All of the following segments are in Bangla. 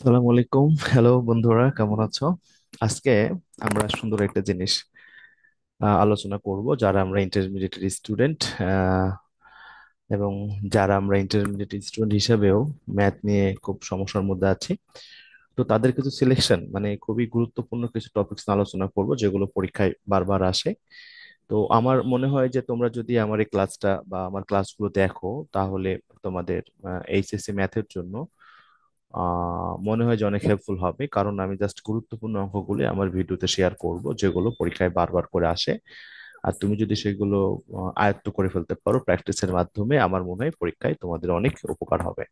সালাম আলাইকুম। হ্যালো বন্ধুরা, কেমন আছো? আজকে আমরা সুন্দর একটা জিনিস আলোচনা করব। যারা আমরা ইন্টারমিডিয়েট স্টুডেন্ট এবং যারা আমরা ইন্টারমিডিয়েট স্টুডেন্ট হিসেবেও ম্যাথ নিয়ে খুব সমস্যার মধ্যে আছি, তো তাদের কিছু সিলেকশন মানে খুবই গুরুত্বপূর্ণ কিছু টপিকস আলোচনা করব যেগুলো পরীক্ষায় বারবার আসে। তো আমার মনে হয় যে তোমরা যদি আমার এই ক্লাসটা বা আমার ক্লাসগুলো দেখো, তাহলে তোমাদের এইচএসসি ম্যাথের জন্য মনে হয় যে অনেক হেল্পফুল হবে, কারণ আমি জাস্ট গুরুত্বপূর্ণ অঙ্কগুলো আমার ভিডিওতে শেয়ার করব যেগুলো পরীক্ষায় বারবার করে আসে। আর তুমি যদি সেগুলো আয়ত্ত করে ফেলতে পারো প্র্যাকটিসের মাধ্যমে, আমার মনে হয় পরীক্ষায় তোমাদের অনেক উপকার হবে।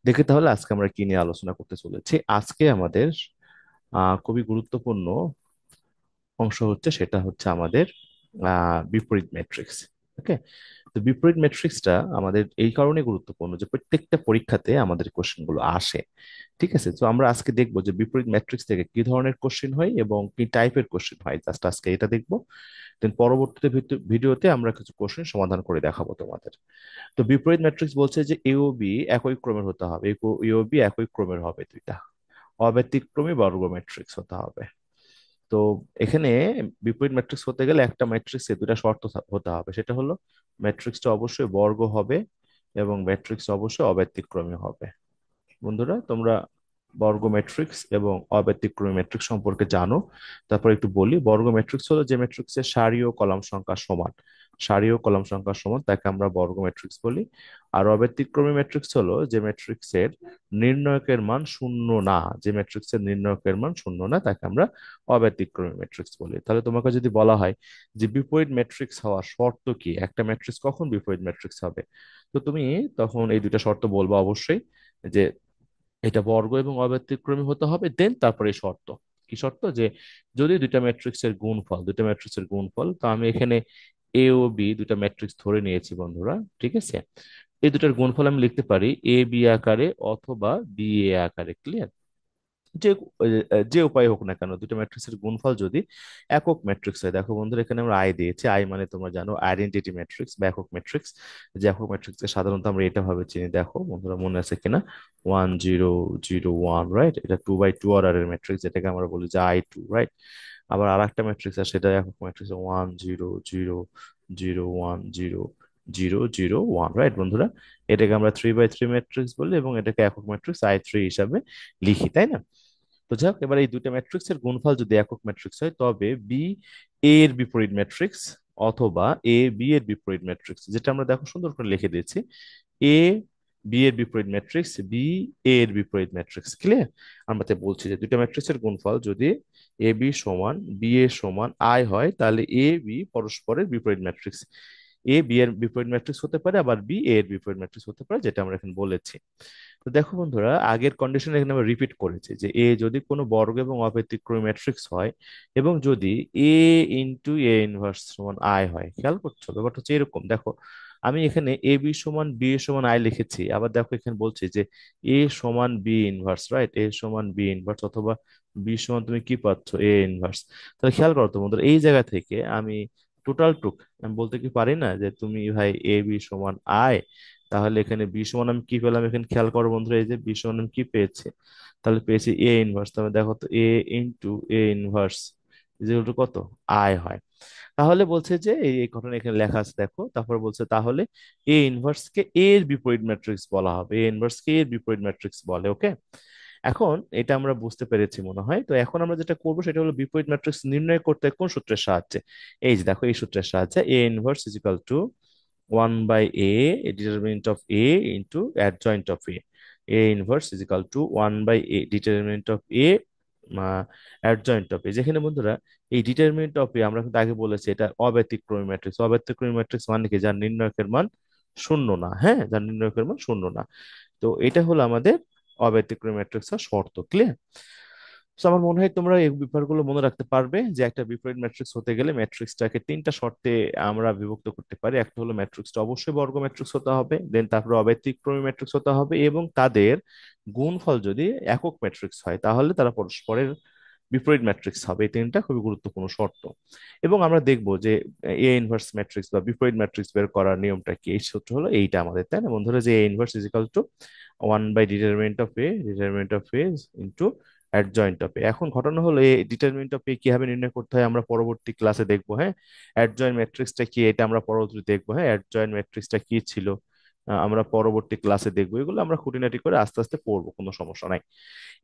দেখে তাহলে আজকে আমরা কি নিয়ে আলোচনা করতে চলেছি। আজকে আমাদের খুবই গুরুত্বপূর্ণ অংশ হচ্ছে, সেটা হচ্ছে আমাদের বিপরীত ম্যাট্রিক্স। ওকে। তো বিপরীত ম্যাট্রিক্সটা আমাদের এই কারণে গুরুত্বপূর্ণ যে প্রত্যেকটা পরীক্ষাতে আমাদের কোশ্চেন গুলো আসে। ঠিক আছে, তো আমরা আজকে দেখবো যে বিপরীত ম্যাট্রিক্স থেকে কি ধরনের কোশ্চেন হয় এবং কি টাইপের কোশ্চেন হয়, জাস্ট আজকে এটা দেখবো। দেন পরবর্তীতে ভিডিওতে আমরা কিছু কোশ্চেন সমাধান করে দেখাবো তোমাদের। তো বিপরীত ম্যাট্রিক্স বলছে যে এ ও বি একই ক্রমের হতে হবে, এ ও বি একই ক্রমের হবে দুইটা, অব্যতিক্রমী বর্গ ম্যাট্রিক্স হতে হবে। তো এখানে বিপরীত ম্যাট্রিক্স হতে গেলে একটা ম্যাট্রিক্সে দুটা শর্ত হতে হবে, সেটা হলো ম্যাট্রিক্সটা অবশ্যই বর্গ হবে এবং ম্যাট্রিক্স অবশ্যই অব্যতিক্রমী হবে। বন্ধুরা, তোমরা বর্গ ম্যাট্রিক্স এবং অব্যতিক্রমী ম্যাট্রিক্স সম্পর্কে জানো। তারপর একটু বলি, বর্গ ম্যাট্রিক্স হলো যে ম্যাট্রিক্সের সারি ও কলাম সংখ্যা সমান, সারি ও কলাম সংখ্যা সমান, তাকে আমরা বর্গ ম্যাট্রিক্স বলি। আর অব্যতিক্রমী ম্যাট্রিক্স হলো যে ম্যাট্রিক্সের নির্ণায়কের মান শূন্য না, যে ম্যাট্রিক্সের নির্ণায়কের মান শূন্য না, তাকে আমরা অব্যতিক্রমী ম্যাট্রিক্স বলি। তাহলে তোমাকে যদি বলা হয় যে বিপরীত ম্যাট্রিক্স হওয়ার শর্ত কি, একটা ম্যাট্রিক্স কখন বিপরীত ম্যাট্রিক্স হবে, তো তুমি তখন এই দুইটা শর্ত বলবা অবশ্যই, যে এটা বর্গ এবং অব্যতিক্রমী হতে হবে। দেন তারপরে শর্ত, কি শর্ত, যে যদি দুইটা ম্যাট্রিক্সের গুণফল, তো আমি এখানে এ ও বি দুইটা ম্যাট্রিক্স ধরে নিয়েছি বন্ধুরা, ঠিক আছে। এই দুটার গুণফল আমি লিখতে পারি এ বি আকারে অথবা বি এ আকারে। ক্লিয়ার? যে যে উপায় হোক না কেন, দুটো ম্যাট্রিক্সের গুণফল যদি একক ম্যাট্রিক্স হয়, দেখো বন্ধুরা এখানে আমরা আই দিয়েছি, আই মানে তোমরা জানো আইডেন্টিটি ম্যাট্রিক্স বা একক ম্যাট্রিক্স। যে একক ম্যাট্রিক্সকে সাধারণত আমরা এটা ভাবে চিনি, দেখো বন্ধুরা মনে আছে কিনা, 1 0 0 1, রাইট? এটা 2 বাই 2 অর্ডারের ম্যাট্রিক্স, যেটাকে আমরা বলি যে I2, রাইট? আবার আর একটা ম্যাট্রিক্স আছে, সেটা একক ম্যাট্রিক্স 1 0 0 0 0 1, রাইট বন্ধুরা? এটাকে আমরা 3 বাই 3 ম্যাট্রিক্স বলি এবং এটাকে একক ম্যাট্রিক্স I3 হিসাবে লিখি, তাই না? তো যাই হোক, এবার এই দুইটা ম্যাট্রিক্সের গুণফল যদি একক ম্যাট্রিক্স হয়, তবে বি এ এর বিপরীত ম্যাট্রিক্স অথবা এ বি এর বিপরীত ম্যাট্রিক্স, যেটা আমরা দেখো সুন্দর করে লিখে দিয়েছি, এ বি এর বিপরীত ম্যাট্রিক্স, বি এ এর বিপরীত ম্যাট্রিক্স। ক্লিয়ার? আমরা তো বলছি যে দুইটা ম্যাট্রিক্সের গুণফল যদি এ বি সমান বি এ সমান আই হয়, তাহলে এ বি পরস্পরের বিপরীত ম্যাট্রিক্স। এ বি এর বিপরীত ম্যাট্রিক্স হতে পারে, আবার বি এ এর বিপরীত ম্যাট্রিক্স হতে পারে, যেটা আমরা এখন বলেছি। তো দেখো বন্ধুরা, আগের কন্ডিশন এখানে আমরা রিপিট করেছি যে এ যদি কোনো বর্গ এবং অব্যতিক্রমী ম্যাট্রিক্স হয় এবং যদি এ ইন্টু এ ইনভার্স সমান আই হয়। খেয়াল করছো ব্যাপারটা হচ্ছে এরকম, দেখো আমি এখানে এ বি সমান বি এ সমান আই লিখেছি, আবার দেখো এখানে বলছি যে এ সমান বি ইনভার্স, রাইট? এ সমান বি ইনভার্স অথবা বি সমান তুমি কি পাচ্ছ, এ ইনভার্স। তাহলে খেয়াল করো তো বন্ধুরা, এই জায়গা থেকে আমি টোটাল টুক আমি বলতে কি পারি না যে তুমি ভাই এ বি সমান আই, তাহলে এখানে বি সমান আমি কি পেলাম, এখানে খেয়াল করো বন্ধুরা, এই যে বি সমান আমি কি পেয়েছি, তাহলে পেয়েছি এ ইনভার্স। তাহলে দেখো তো A into A inverse equal to কত, আই হয়। তাহলে বলছে যে এই ঘটনা এখানে লেখা আছে, দেখো তারপর বলছে তাহলে এ ইনভার্স কে এর বিপরীত ম্যাট্রিক্স বলা হবে, এ ইনভার্স কে এর বিপরীত ম্যাট্রিক্স বলে। ওকে, এখন এটা আমরা বুঝতে পেরেছি মনে হয়। তো এখন আমরা যেটা করবো সেটা হলো বিপরীত ম্যাট্রিক্স নির্ণয় করতে কোন সূত্রের সাহায্যে। এই যে দেখো, এই সূত্রের সাহায্যে A inverse is equal to 1/a determinant of A into adjoint of A. A inverse is equal to 1/a determinant of A adjoint of A. যেখানে বন্ধুরা এই ডিটারমিনেন্ট অফ এ আমরা কিন্তু আগে বলেছি এটা অব্যতিক্রমী ম্যাট্রিক্স। অব্যতিক্রমী ম্যাট্রিক্স মানে কি, যার নির্ণায়কের মান শূন্য না। হ্যাঁ, যার নির্ণায়কের মান শূন্য না। তো এটা হলো আমাদের অব্যতিক্রমী ম্যাট্রিক্স এর শর্ত। ক্লিয়ার? তো আমার মনে হয় তোমরা এই ব্যাপারগুলো মনে রাখতে পারবে যে একটা বিপরীত ম্যাট্রিক্স হতে গেলে ম্যাট্রিক্সটাকে তিনটা শর্তে আমরা বিভক্ত করতে পারি। একটা হলো ম্যাট্রিক্সটা অবশ্যই বর্গ ম্যাট্রিক্স হতে হবে, দেন তারপরে অব্যতিক্রমী ম্যাট্রিক্স হতে হবে এবং তাদের গুণফল যদি একক ম্যাট্রিক্স হয়, তাহলে তারা পরস্পরের বিপরীত ম্যাট্রিক্স হবে। এই তিনটা খুবই গুরুত্বপূর্ণ শর্ত। এবং আমরা দেখবো যে এ ইনভার্স ম্যাট্রিক্স বা বিপরীত ম্যাট্রিক্স বের করার নিয়মটা কি। এই সূত্র হলো এইটা আমাদের, তাই না বন্ধুরা, যে A inverse is equal to 1/ডিটারমিনেন্ট of A into adjoint of A. এখন ঘটনা হলো এই ডিটারমিনেন্ট অফ এ কিভাবে নির্ণয় করতে হয় আমরা পরবর্তী ক্লাসে দেখবো, হ্যাঁ। অ্যাডজয়েন্ট ম্যাট্রিক্সটা কি এটা আমরা পরবর্তীতে দেখবো, হ্যাঁ। অ্যাডজয়েন্ট ম্যাট্রিক্সটা কি ছিল আমরা পরবর্তী ক্লাসে দেখবো। এগুলো আমরা খুঁটিনাটি করে আস্তে আস্তে পড়বো, কোনো সমস্যা নাই।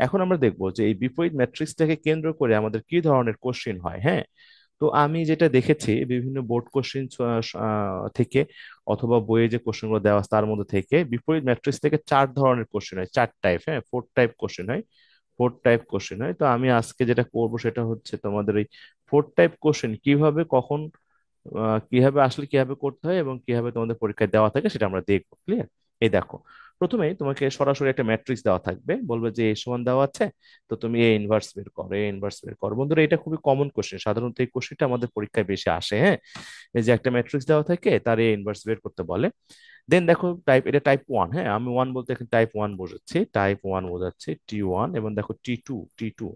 এখন আমরা দেখবো যে এই বিপরীত ম্যাট্রিক্সটাকে কেন্দ্র করে আমাদের কি ধরনের কোশ্চেন হয়, হ্যাঁ। তো আমি যেটা দেখেছি বিভিন্ন বোর্ড কোশ্চেন থেকে অথবা বইয়ে যে কোশ্চেন গুলো দেওয়া আছে তার মধ্যে থেকে বিপরীত ম্যাট্রিক্স থেকে 4 ধরনের কোশ্চেন হয়, 4 টাইপ, হ্যাঁ, 4 টাইপ কোশ্চেন হয়। 4 টাইপ কোশ্চেন হয়। তো আমি আজকে যেটা করবো সেটা হচ্ছে তোমাদের এই 4 টাইপ কোশ্চেন কিভাবে কখন কিভাবে আসলে কিভাবে করতে হয় এবং কিভাবে তোমাদের পরীক্ষায় দেওয়া থাকে সেটা আমরা দেখবো। ক্লিয়ার? এই দেখো, প্রথমেই তোমাকে সরাসরি একটা ম্যাট্রিক্স দেওয়া থাকবে, বলবে যে এ সমান দেওয়া আছে, তো তুমি এ ইনভার্স বের করো, এ ইনভার্স বের করো। বন্ধুরা এটা খুবই কমন কোশ্চেন, সাধারণত এই কোশ্চেনটা আমাদের পরীক্ষায় বেশি আসে, হ্যাঁ। এই যে একটা ম্যাট্রিক্স দেওয়া থাকে তার এ ইনভার্স বের করতে বলে। দেন দেখো এটা টাইপ 1, হ্যাঁ, আমি ওয়ান বলতে এখানে টাইপ 1 বোঝাচ্ছি, টাইপ 1 বোঝাচ্ছি T1, এবং দেখো টি টু।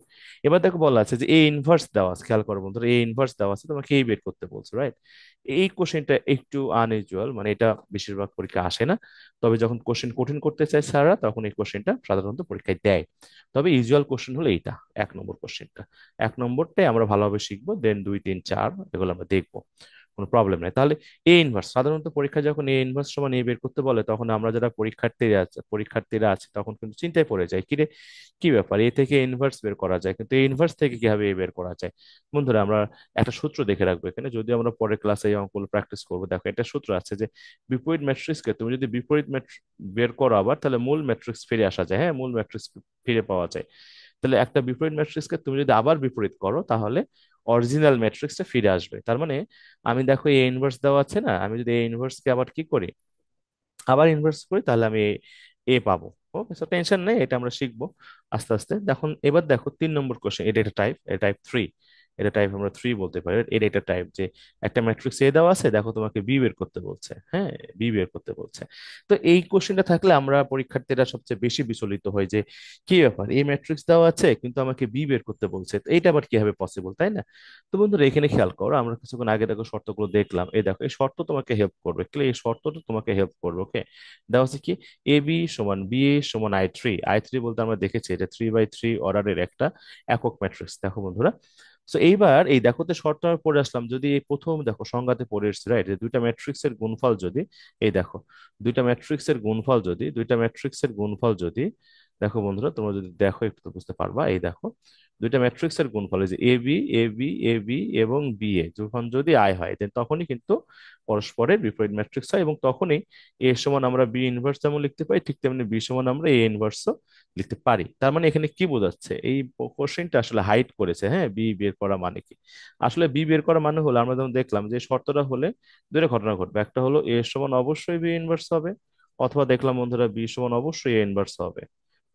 এবার দেখো বলা আছে যে এ ইনভার্স দেওয়া আছে, খেয়াল করো বন্ধুরা, এ ইনভার্স দেওয়া আছে, তোমাকে এই বের করতে বলছো, রাইট। এই কোশ্চেনটা একটু আনইউজুয়াল, মানে এটা বেশিরভাগ পরীক্ষা আসে না। তবে যখন কোশ্চেন কঠিন করতে চায় স্যাররা তখন এই কোশ্চেনটা সাধারণত পরীক্ষায় দেয়। তবে ইউজুয়াল কোশ্চেন হলো এইটা, 1 নম্বর কোশ্চেনটা। 1 নম্বরটাই আমরা ভালোভাবে শিখবো, দেন 2 3 4 এগুলো আমরা দেখবো, কোনো প্রবলেম নাই। তাহলে এ ইনভার্স, সাধারণত পরীক্ষা যখন এ ইনভার্স সমান এ বের করতে বলে তখন আমরা যারা পরীক্ষার্থীরা আছে তখন কিন্তু চিন্তায় পড়ে যায়, কিরে কি ব্যাপার, এ থেকে ইনভার্স বের করা যায় কিন্তু এ ইনভার্স থেকে কিভাবে এ বের করা যায়। বন্ধুরা আমরা একটা সূত্র দেখে রাখবো এখানে, যদি আমরা পরের ক্লাসে এই অঙ্কগুলো প্র্যাকটিস করবো। দেখো একটা সূত্র আছে যে বিপরীত ম্যাট্রিক্সকে তুমি যদি বিপরীত ম্যাট্রিক্স বের করো আবার, তাহলে মূল ম্যাট্রিক্স ফিরে আসা যায়, হ্যাঁ, মূল ম্যাট্রিক্স ফিরে পাওয়া যায়। তাহলে একটা বিপরীত ম্যাট্রিক্সকে তুমি যদি আবার বিপরীত করো তাহলে অরিজিনাল ম্যাট্রিক্সটা ফিরে আসবে। তার মানে আমি দেখো এ ইনভার্স দেওয়া আছে না, আমি যদি এ ইনভার্সকে আবার কি করি, আবার ইনভার্স করি, তাহলে আমি এ পাবো। ওকে, সো টেনশন নেই, এটা আমরা শিখবো আস্তে আস্তে। দেখুন এবার দেখো 3 নম্বর কোশ্চেন, এটা একটা টাইপ, এটা টাইপ 3। এটা টাইপ আমরা 3 বলতে পারি। এটা এটা টাইপ যে একটা ম্যাট্রিক্স এ দেওয়া আছে, দেখো তোমাকে বি বের করতে বলছে, হ্যাঁ, বি বের করতে বলছে। তো এই কোশ্চেনটা থাকলে আমরা পরীক্ষার্থীরা সবচেয়ে বেশি বিচলিত হয় যে কি ব্যাপার, এই ম্যাট্রিক্স দেওয়া আছে কিন্তু আমাকে বি বের করতে বলছে, তো এইটা আবার কিভাবে পসিবল, তাই না? তো বন্ধুরা এখানে খেয়াল করো, আমরা কিছুক্ষণ আগে দেখো শর্তগুলো দেখলাম, এই দেখো এই শর্ত তোমাকে হেল্প করবে, এই শর্তটা তোমাকে হেল্প করবে। ওকে, দেওয়া আছে কি, এ বি সমান বি এ সমান আই থ্রি বলতে আমরা দেখেছি এটা 3/3 অর্ডারের একটা একক ম্যাট্রিক্স। দেখো বন্ধুরা, তো এইবার এই দেখো তো শর্ত আমরা পড়ে আসলাম, যদি এই প্রথম দেখো সংজ্ঞাতে পড়ে এসেছে, রাইট, দুইটা ম্যাট্রিক্সের গুণফল যদি, এই দেখো দুইটা ম্যাট্রিক্সের গুণফল যদি দেখো বন্ধুরা, তোমরা যদি দেখো একটু তো বুঝতে পারবা। এই দেখো দুইটা ম্যাট্রিক্সের গুণফল, এই যে এ বি এবং বি এ যখন যদি আই হয় দেন তখনই কিন্তু পরস্পরের বিপরীত ম্যাট্রিক্স হয়, এবং তখনই এ সমান আমরা বি ইনভার্স যেমন লিখতে পারি ঠিক তেমনি বি সমান আমরা এ ইনভার্সও লিখতে পারি। তার মানে এখানে কি বোঝাচ্ছে, এই কোশ্চেনটা আসলে হাইড করেছে, হ্যাঁ, বি বের করা মানে কি। আসলে বি বের করা মানে হলো আমরা যেমন দেখলাম যে শর্তটা হলে দুটো ঘটনা ঘটবে, একটা হলো এ সমান অবশ্যই বি ইনভার্স হবে, অথবা দেখলাম বন্ধুরা বি সমান অবশ্যই এ ইনভার্স হবে,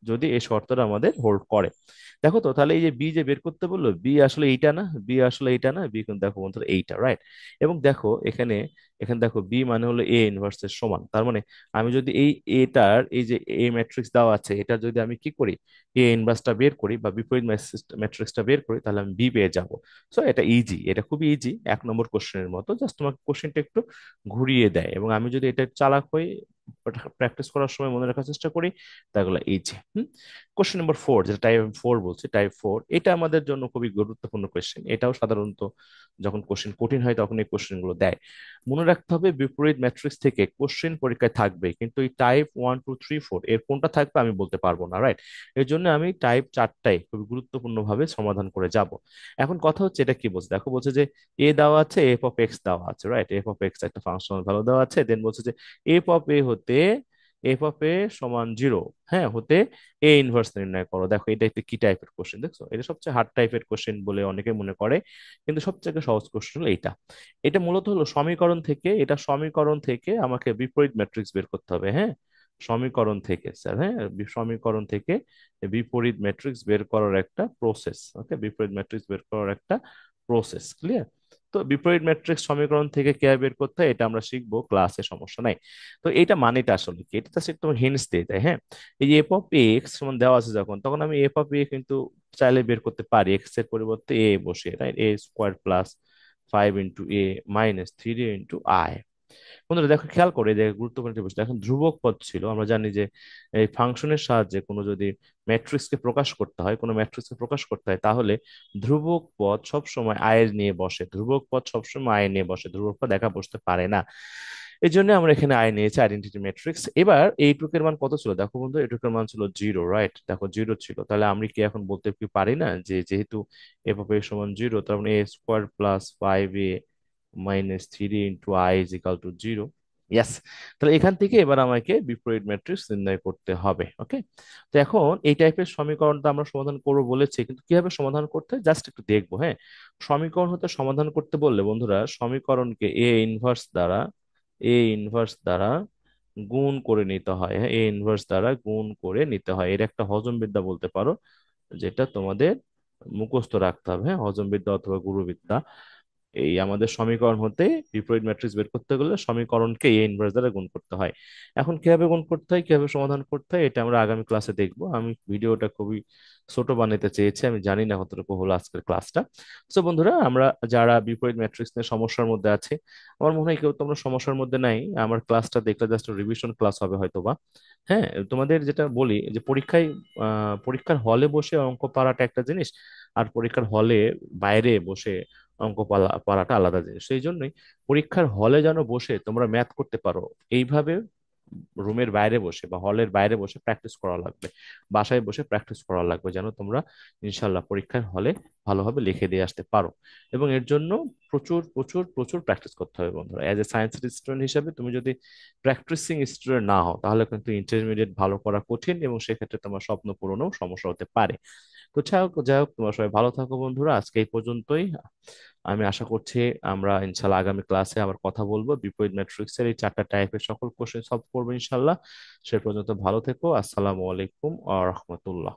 যদি এই শর্তটা আমাদের হোল্ড করে। দেখো তো তাহলে এই যে বি যে বের করতে বললো, বি আসলে এইটা না, বি কিন্তু দেখো বন্ধুরা এইটা, রাইট। এবং দেখো এখানে এখানে দেখো বি মানে হলো এ ইনভার্সের সমান, তার মানে আমি যদি এই এটার এই যে এ ম্যাট্রিক্স দেওয়া আছে এটা যদি আমি কি করি, এ ইনভার্সটা বের করি বা বিপরীত ম্যাট্রিক্সটা বের করি, তাহলে আমি বি পেয়ে যাব। সো এটা ইজি, এটা খুবই ইজি, 1 নম্বর কোশ্চেনের মতো, জাস্ট তোমাকে কোশ্চেনটা একটু ঘুরিয়ে দেয়, এবং আমি যদি এটা চালাক হই প্র্যাকটিস করার সময় মনে রাখার চেষ্টা করি, তাহলে ইজি। কোশ্চেন নম্বর 4, যেটা টাইপ 4 বলছে, টাইপ 4 এটা আমাদের জন্য খুবই গুরুত্বপূর্ণ কোশ্চেন। এটাও সাধারণত যখন কোশ্চেন কঠিন হয় তখন এই কোশ্চেন গুলো দেয়। মনে রাখতে হবে বিপরীত ম্যাট্রিক্স থেকে কোশ্চেন পরীক্ষায় থাকবে, কিন্তু এই টাইপ 1 2 3 4 এর কোনটা থাকবে আমি বলতে পারবো না, রাইট। এর জন্য আমি টাইপ 4টাই খুবই গুরুত্বপূর্ণ ভাবে সমাধান করে যাব। এখন কথা হচ্ছে এটা কি বলছে, দেখো বলছে যে এ দেওয়া আছে, এফ অফ এক্স দেওয়া আছে, রাইট, এফ অফ এক্স একটা ফাংশনাল ভ্যালু দেওয়া আছে, দেন বলছে যে এফ অফ এ হতে এফ অফ এ সমান 0, হ্যাঁ, হতে এ ইনভার্স নির্ণয় করো। দেখো এটা একটা কি টাইপের কোশ্চেন, দেখছো, এটা সবচেয়ে হার্ড টাইপের কোশ্চেন বলে অনেকে মনে করে, কিন্তু সবচেয়ে সহজ কোশ্চেন হলো এইটা। এটা মূলত হলো সমীকরণ থেকে আমাকে বিপরীত ম্যাট্রিক্স বের করতে হবে, হ্যাঁ, সমীকরণ থেকে স্যার, হ্যাঁ, সমীকরণ থেকে বিপরীত ম্যাট্রিক্স বের করার একটা প্রসেস। ওকে, বিপরীত ম্যাট্রিক্স বের করার একটা প্রসেস, ক্লিয়ার? তো বিপরীত ম্যাট্রিক্স সমীকরণ থেকে কিভাবে বের করতে হয় এটা আমরা শিখবো ক্লাসে, সমস্যা নাই। তো এইটা মানেটা আসলে কি, এটা জাস্ট একটু হিন্টস দিয়ে দেয়, হ্যাঁ। এই যে এফ অফ এক্স সমান দেওয়া আছে যখন, তখন আমি এফ অফ এ কিন্তু চাইলে বের করতে পারি এক্স এর পরিবর্তে এ বসে, right? A square plus 5 × a - 3a × i। বন্ধুরা দেখো, খেয়াল করে যে গুরুত্বপূর্ণ একটা বিষয়, এখন ধ্রুবক পদ ছিল, আমরা জানি যে এই ফাংশনের সাহায্যে কোনো যদি ম্যাট্রিক্সকে প্রকাশ করতে হয়, কোনো ম্যাট্রিক্সকে প্রকাশ করতে হয়, তাহলে ধ্রুবক পদ সবসময় আয়ের নিয়ে বসে, ধ্রুবক পদ সবসময় আয়ের নিয়ে বসে, ধ্রুবক পদ একা বসতে পারে না। এই জন্য আমরা এখানে আয় নিয়েছি, আইডেন্টিটি ম্যাট্রিক্স। এবার এইটুকের মান কত ছিল দেখো বন্ধু, এইটুকের মান ছিল 0, রাইট? দেখো 0 ছিল, তাহলে আমি কি এখন বলতে কি পারি না যে যেহেতু এফ অফ এ সমান 0, তার মানে a² + 5a - 3a × i = 0। ইয়াস। তাহলে এখান থেকে এবার আমাকে বিপরীত ম্যাট্রিক্স নির্ণয় করতে হবে। ওকে, তো এখন এই টাইপের সমীকরণটা আমরা সমাধান করবো বলেছি, কিন্তু কিভাবে সমাধান করতে হয় জাস্ট একটু দেখবো। হ্যাঁ, সমীকরণ হতে সমাধান করতে বললে বন্ধুরা সমীকরণকে এ ইনভার্স দ্বারা গুণ করে নিতে হয়। হ্যাঁ, এ ইনভার্স দ্বারা গুণ করে নিতে হয়, এর একটা হজম বিদ্যা বলতে পারো, যেটা তোমাদের মুখস্থ রাখতে হবে। হ্যাঁ, হজম বিদ্যা অথবা গুরুবিদ্যা। এই আমাদের সমীকরণ হতে বিপরীত ম্যাট্রিক্স বের করতে গেলে সমীকরণকে এ ইনভার্স দ্বারা গুণ করতে হয়। এখন কিভাবে গুণ করতে হয়, কিভাবে সমাধান করতে হয়, এটা আমরা আগামী ক্লাসে দেখবো। আমি ভিডিওটা খুবই ছোট বানাতে চেয়েছি, আমি জানি না কতটুকু হলো আজকের ক্লাসটা। তো বন্ধুরা, আমরা যারা বিপরীত ম্যাট্রিক্স নিয়ে সমস্যার মধ্যে আছে, আমার মনে হয় কেউ তোমরা সমস্যার মধ্যে নাই, আমার ক্লাসটা দেখলে জাস্ট রিভিশন ক্লাস হবে হয়তো বা। হ্যাঁ, তোমাদের যেটা বলি যে পরীক্ষায় পরীক্ষার হলে বসে অঙ্ক পাড়াটা একটা জিনিস, আর পরীক্ষার হলে বাইরে বসে অঙ্ক পাড়াটা আলাদা জিনিস। সেই জন্যই পরীক্ষার হলে যেন বসে তোমরা ম্যাথ করতে পারো, এইভাবে রুমের বাইরে বসে বা হলের বাইরে বসে প্র্যাকটিস করা লাগবে, বাসায় বসে প্র্যাকটিস করা লাগবে, যেন তোমরা ইনশাল্লাহ পরীক্ষার হলে ভালোভাবে লিখে দিয়ে আসতে পারো। এবং এর জন্য প্রচুর প্রচুর প্রচুর প্র্যাকটিস করতে হবে বন্ধুরা। অ্যাজ এ সায়েন্সের স্টুডেন্ট হিসেবে তুমি যদি প্র্যাকটিসিং স্টুডেন্ট না হও, তাহলে কিন্তু ইন্টারমিডিয়েট ভালো করা কঠিন, এবং সেক্ষেত্রে তোমার স্বপ্ন পূরণেও সমস্যা হতে পারে। তো যাই হোক, তোমরা সবাই ভালো থাকো বন্ধুরা, আজকে এই পর্যন্তই। আমি আশা করছি আমরা ইনশাল্লাহ আগামী ক্লাসে আবার কথা বলবো, বিপরীত ম্যাট্রিক্সের এই 4টা টাইপের সকল কোশ্চেন সলভ করবো ইনশাল্লাহ। সে পর্যন্ত ভালো থেকো। আসসালামু আলাইকুম আ রহমতুল্লাহ।